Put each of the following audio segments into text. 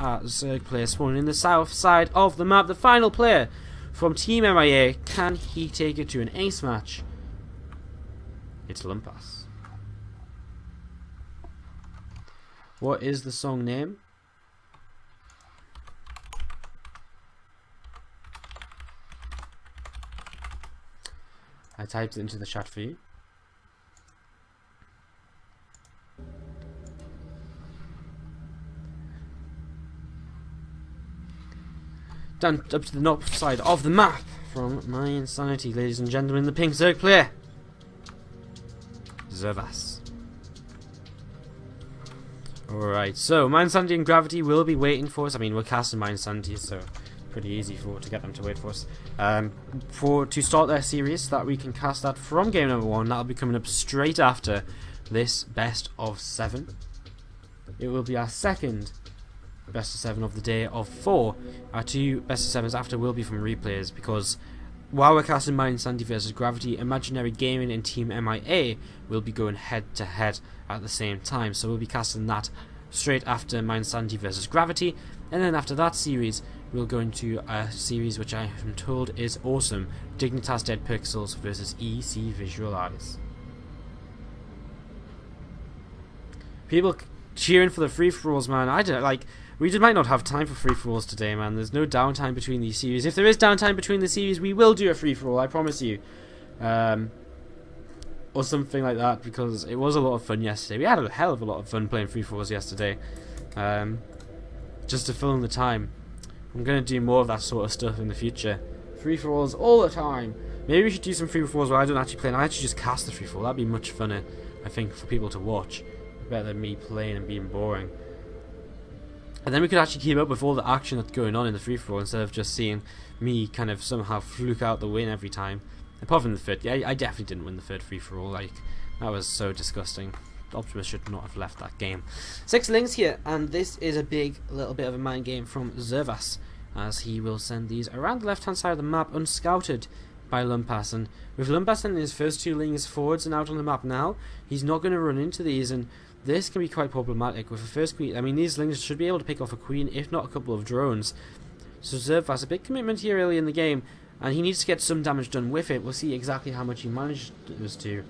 our Zerg player spawning in the south side of the map. The final player from Team MiA, can he take it to an ace match? It's Lumpas. What is the song name? I typed it into the chat for you. Down up to the north side of the map from mYinsanity, ladies and gentlemen, the pink Zerg player, Zervas. Alright, so mYinsanity and Gravity will be waiting for us. I mean, we're casting mYinsanity, so pretty easy to get them to wait for us. To start their series, that we can cast that from game number 1. That'll be coming up straight after this best of 7. It will be our second best of 7 of the day of 4. Our 2 best of 7s after will be from replays, because while we're casting mYinsanity versus Gravity, Imaginary Gaming and Team MiA will be going head to head at the same time. So we'll be casting that straight after mYinsanity versus Gravity, and then after that series we'll go into a series which I am told is awesome: Dignitas Dead Pixels versus EC Visualize. People cheering for the free-for-alls, man. I don't like. We just might not have time for free-for-alls today, man. There's no downtime between these series. If there is downtime between the series, we will do a free-for-all, I promise you. Or something like that, because it was a lot of fun yesterday. We had a hell of a lot of fun playing free-for-alls yesterday. Just to fill in the time. I'm going to do more of that sort of stuff in the future. Free-for-alls all the time. Maybe we should do some free-for-alls where I don't actually play and I actually just cast the free-for-all. That'd be much funner, I think, for people to watch. Better than me playing and being boring. And then we could actually keep up with all the action that's going on in the free-for-all instead of just seeing me kind of somehow fluke out the win every time. Apart from the third. Yeah, I definitely didn't win the third free-for-all. Like, that was so disgusting. Optimus should not have left that game. 6 links here, and this is a big little bit of a mind game from Zervas, as he will send these around the left-hand side of the map unscouted by Lumpas. And with Lumpas sending his first 2 links forwards and out on the map now, he's not going to run into these, and this can be quite problematic with the first queen. I mean, these lings should be able to pick off a queen, if not a couple of drones. So Zervas, a big commitment here early in the game, and he needs to get some damage done with it. We'll see exactly how much he manages to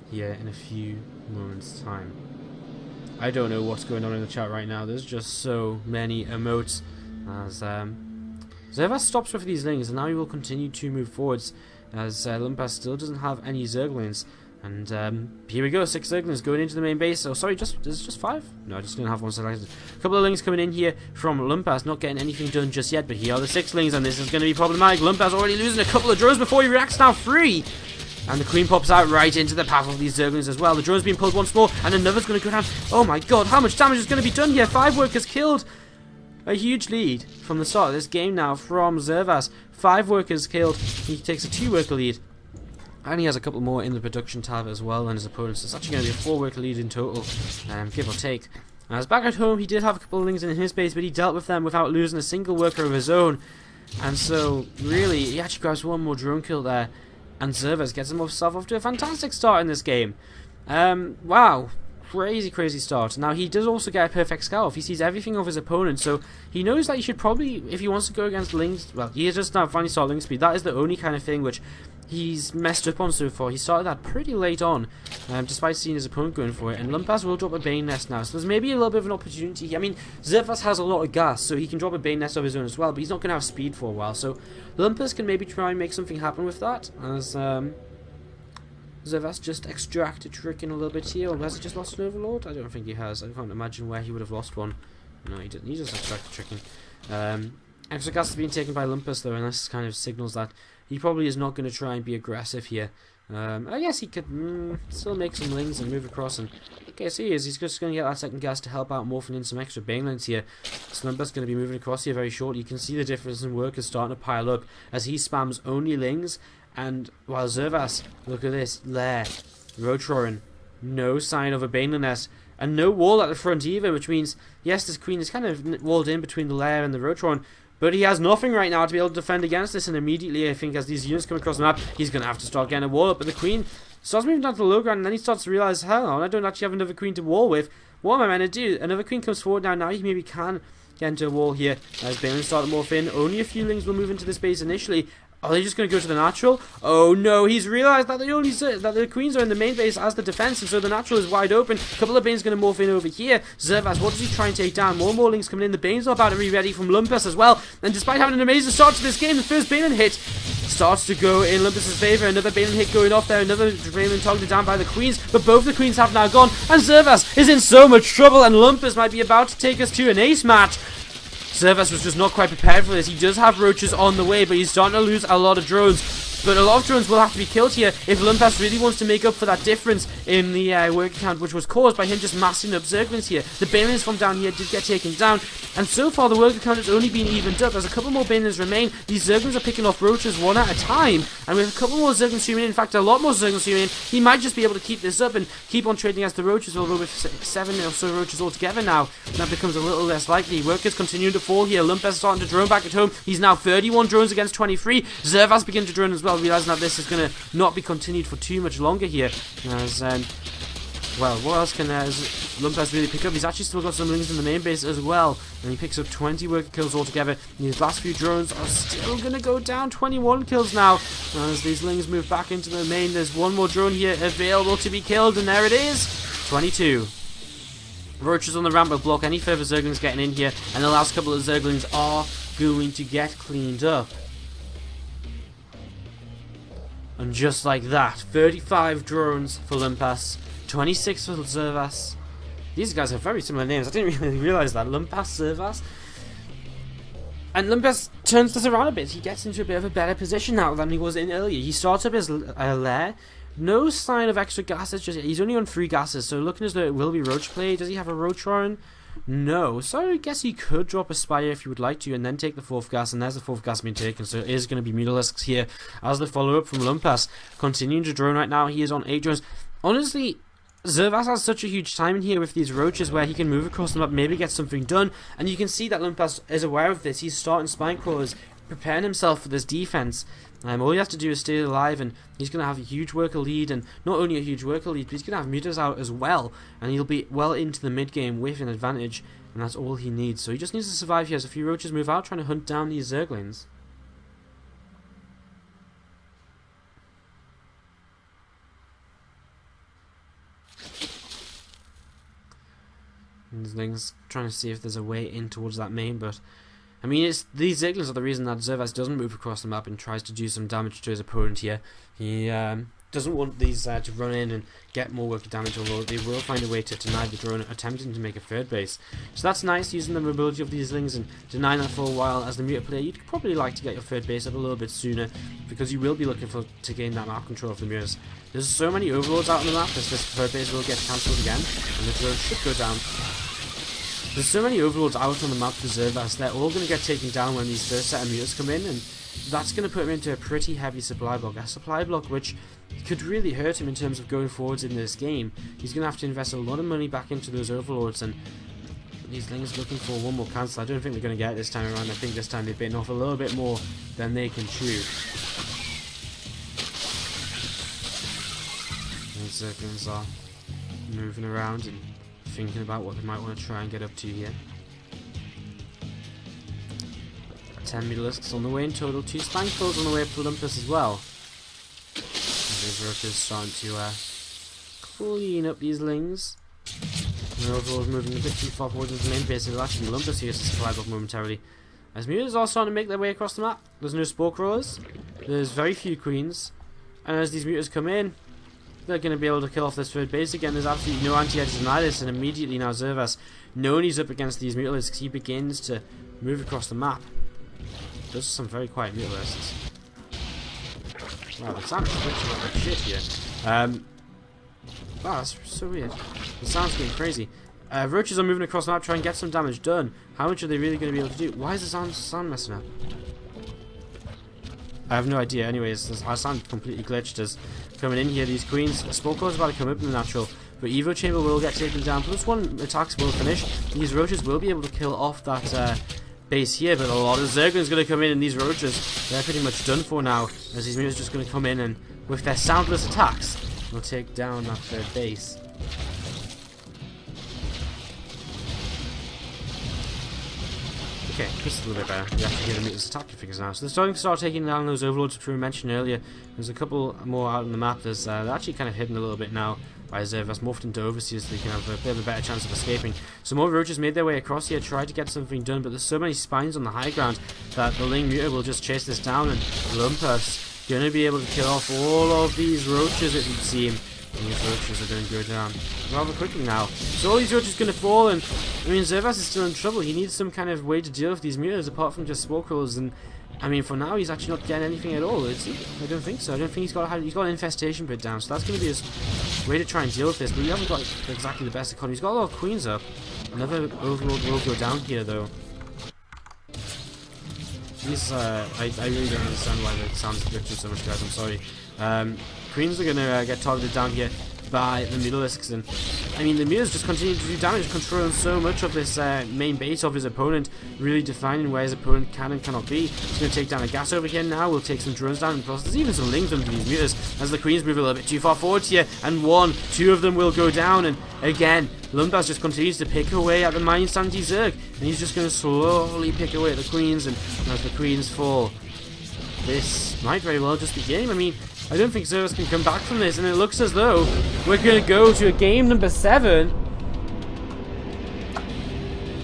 here in a few moments' time. I don't know what's going on in the chat right now. There's just so many emotes. As Zervas stops with these lings, and now he will continue to move forwards, as Lumpas still doesn't have any Zerglings. And here we go, 6 Zerglings going into the main base. Oh, sorry, is it just 5? No, I just didn't have one selected. A couple of lings coming in here from Lumpas, not getting anything done just yet, but here are the 6 lings, and this is going to be problematic. Lumpas already losing a couple of drones before he reacts, now 3! And the queen pops out right into the path of these Zerglings as well. The drone's being pulled once more, and another's going to go down. Oh my god, how much damage is going to be done here? 5 workers killed. A huge lead from the start of this game now from Zervas. 5 workers killed. He takes a 2 worker lead. And he has a couple more in the production tab as well than his opponents. It's actually going to be a 4 worker lead in total, give or take. As back at home, he did have a couple of things in his base, but he dealt with them without losing a single worker of his own. And so, really, he actually grabs 1 more drone kill there. And Zervas gets himself off to a fantastic start in this game. Wow. Crazy start. Now, he does also get a perfect scout off. He sees everything of his opponent, so he knows that he should probably, if he wants to go against Lings, well, he just now finally started Ling speed. That is the only kind of thing which he's messed up on so far. He started that pretty late on, despite seeing his opponent going for it. And Lumpas will drop a Bane Nest now, so there's maybe a little bit of an opportunity. I mean, Zervas has a lot of gas, so he can drop a Bane Nest of his own as well, but he's not going to have speed for a while. So Lumpas can maybe try and make something happen with that, as Zervas just extract a trick in a little bit here. Or has he just lost an Overlord? I don't think he has. I can't imagine where he would have lost one. No, he didn't. He just extracted tricking. Extra gas is being taken by Lumpas though, and this kind of signals that he probably is not going to try and be aggressive here. I guess he could still make some lings and move across, and I guess he is. He's just going to get that second gas to help out morphing in some extra Banelines here. So Lumpas going to be moving across here very shortly. You can see the difference in workers starting to pile up as he spams only lings. And while Zervas, look at this, Lair, Rotrorin, no sign of a Baneling Nest, and no wall at the front either, which means, yes, this queen is kind of walled in between the Lair and the Rotrorin, but he has nothing right now to be able to defend against this, and immediately, I think, as these units come across the map, he's going to have to start getting a wall up, but the queen starts moving down to the low ground, and then he starts to realise, hell on, I don't actually have another queen to wall with. What am I meant to do? Another queen comes forward now he maybe can get into a wall here. As Balin start to morph in, only a few lings will move into this base initially. Are they just going to go to the natural? Oh no, he's realised that the queens are in the main base as the defence, and so the natural is wide open. A couple of Banes going to morph in over here. Zervas, what does he try and take down? More lings coming in. The Banes are about to be ready from Lumpas as well. And despite having an amazing start to this game, the first Bane hit starts to go in Lumpus' favour. Another Bane hit going off there. Another Bane targeted down by the queens. But both the queens have now gone. And Zervas is in so much trouble. And Lumpus might be about to take us to an ace match. Zervas was just not quite prepared for this. He does have roaches on the way, but he's starting to lose a lot of drones. But a lot of drones will have to be killed here if Lumpas really wants to make up for that difference in the work count, which was caused by him just massing up Zerglings here. The Banelings from down here did get taken down, and so far the worker count has only been evened up. There's a couple more Banelings remain. These Zerglings are picking off roaches one at a time, and with a couple more Zerglings zooming in fact a lot more Zerglings zooming in, he might just be able to keep this up and keep on trading as the roaches, although with 7 or so roaches altogether now, that becomes a little less likely. Workers continue to fall here. Lumpas starting to drone back at home. He's now 31 drones against 23. Zervas begin to drone as well, realizing that this is going to not be continued for too much longer here. As, well, what else can Lumpas really pick up? He's actually still got some lings in the main base as well, and he picks up 20 worker kills altogether. And these last few drones are still going to go down. 21 kills now as these lings move back into the main. There's one more drone here available to be killed, and there it is. 22. Roaches on the ramp will block any further Zerglings getting in here, and the last couple of Zerglings are going to get cleaned up. And just like that, 35 drones for Lumpas, 26 for Zervas. These guys have very similar names. I didn't really realise that. Lumpas, Zervas. And Lumpas turns this around a bit. He gets into a bit of a better position now than he was in earlier. He starts up his lair. No sign of extra gases just yet. He's only on 3 gases, so looking as though it will be roach play. Does he have a roach run? No, so I guess he could drop a Spire if he would like to and then take the 4th gas, and there's the 4th gas being taken, so it is going to be Mutalisks here as the follow-up from Lumpas. Continuing to drone right now, he is on 8 drones. Honestly, Zervas has such a huge time in here with these roaches where he can move across the map, maybe get something done, and you can see that Lumpas is aware of this. He's starting spine crawlers, preparing himself for this defense. All he has to do is stay alive, and he's going to have a huge worker lead, and not only a huge worker lead, but he's going to have mutas out as well, and he'll be well into the mid game with an advantage, and that's all he needs. So he just needs to survive here as a few roaches move out, trying to hunt down these Zerglings. And Zerglings trying to see if there's a way in towards that main, but I mean, it's these Zerglings are the reason that Zervas doesn't move across the map and tries to do some damage to his opponent here. He doesn't want these to run in and get more worker damage, although they will find a way to deny the drone attempting to make a 3rd base. So that's nice, using the mobility of these lings and denying that for a while. As the muta player, you'd probably like to get your 3rd base up a little bit sooner, because you will be looking to gain that map control of the mutas. There's so many overlords out on the map that this 3rd base will get cancelled again, and the drone should go down. There's so many overlords out on the map for Zervas, they're all going to get taken down when these first set of mutas come in, and that's going to put him into a pretty heavy supply block. A supply block which could really hurt him in terms of going forwards in this game. He's going to have to invest a lot of money back into those overlords, and these lings looking for one more cancel. I don't think they're going to get it this time around. I think this time they've bitten off a little bit more than they can chew. And Zerglings are moving around and thinking about what they might want to try and get up to here. 10 Mutalisks on the way in total, 2 Spine Crawls on the way up for Lumpas as well. And these roaches starting to clean up these lings. And the overall is moving a bit too far forward into the main base. It'll actually be Lumpas here to supply block momentarily. As mutas are starting to make their way across the map. There's no Spore Crawlers, there's very few queens, and as these mutas come in, they're going to be able to kill off this 3rd base again. There's absolutely no anti-air to deny this, and immediately now Zervas, knowing he's up against these Mutalisks, he begins to move across the map. Those are some very quiet Mutalisks. Wow, the sound is glitching like shit here. Wow, that's so weird. The sound's getting crazy. Roaches are moving across the map, trying to get some damage done. How much are they really going to be able to do? Why is the sound messing up? I have no idea. Anyways, our sound completely glitched as coming in here. These queens, Spore Crawler's about to come up in the natural, but Evo Chamber will get taken down. Plus 1 attacks will finish. These roaches will be able to kill off that base here, but a lot of Zerglings going to come in, and these roaches, they're pretty much done for now, as these mutas just going to come in and with their soundless attacks, they'll take down that 3rd base. Okay, this is a little bit better. We actually hear the meters attack figures now. So they're starting to start taking down those overlords which we mentioned earlier. There's a couple more out on the map. There's they're actually kind of hidden a little bit now by Zervas, morphed into overseers so they can have a bit of a better chance of escaping. Some more roaches made their way across here, tried to get something done, but there's so many spines on the high ground that the Ling Muta will just chase this down, and Lumpas gonna be able to kill off all of these roaches, it would seem. And these roaches are going to go down rather quickly now. So all these roaches are going to fall, and I mean, Zervas is still in trouble. He needs some kind of way to deal with these mutas apart from just spore crawlers, and I mean, for now, he's actually not getting anything at all. I don't think so. I don't think he's got an infestation put down, so that's going to be his way to try and deal with this. But we haven't got exactly the best economy. He's got a lot of queens up. Another overlord will go down here, though. These, I really don't understand why the sounds glitching so much, guys. I'm sorry. Queens are going to get targeted down here by the Mutalisks, and I mean, the Mutas just continue to do damage, controlling so much of this main base of his opponent, really defining where his opponent can and cannot be. He's going to take down a gas over here now. We'll take some drones down, and plus there's even some lings under these Mutas as the Queens move a little bit too far forward here, and two of them will go down, and again, Lumpas just continues to pick away at the mYinsanity Zerg, and he's just going to slowly pick away at the Queens, and as the Queens fall, this might very well just be game. I mean, I don't think Zervas can come back from this, and it looks as though we're going to go to a game number 7.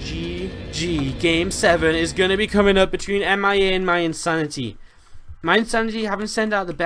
GG. Game 7 is going to be coming up between MiA and mYinsanity. mYinsanity haven't sent out the best